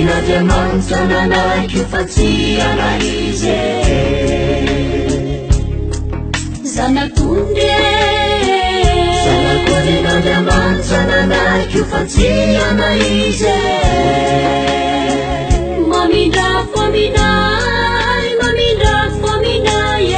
Zanak'orin'Andriamanitra nanaiky fatsiana izy Zanak'orin'Andriamanitra nanaiky fatsiana izy Mamindra fo aminay Mamindra fo aminay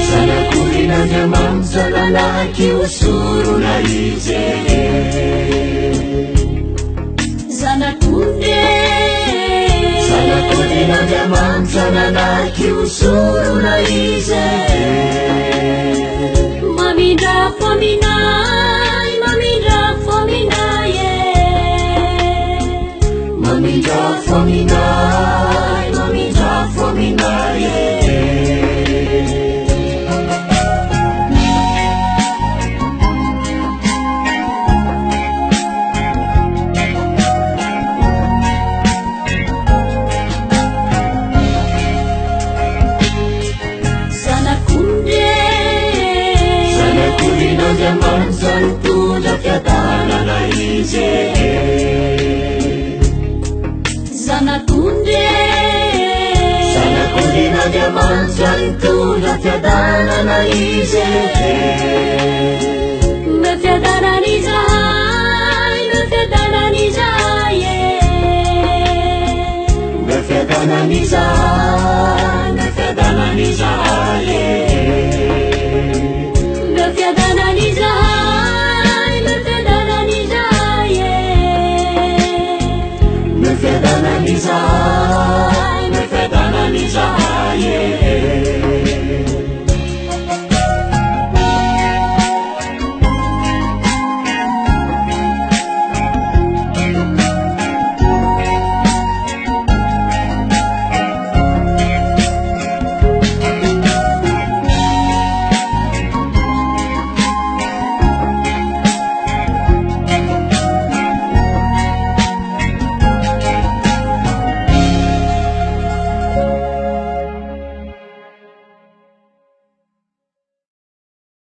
Zanak'orin'Andriamanitra nanaiky osorona izy Zanak'orin'Andriamanitra nanaiky osorona izy Mamindra fo aminay Mamindra fo aminay Zanak'orin'Andriamanitra nitondra fiadanana izy Zanak'orin'Andriamanitra nitondra fiadanana izy Me fiadanany zahay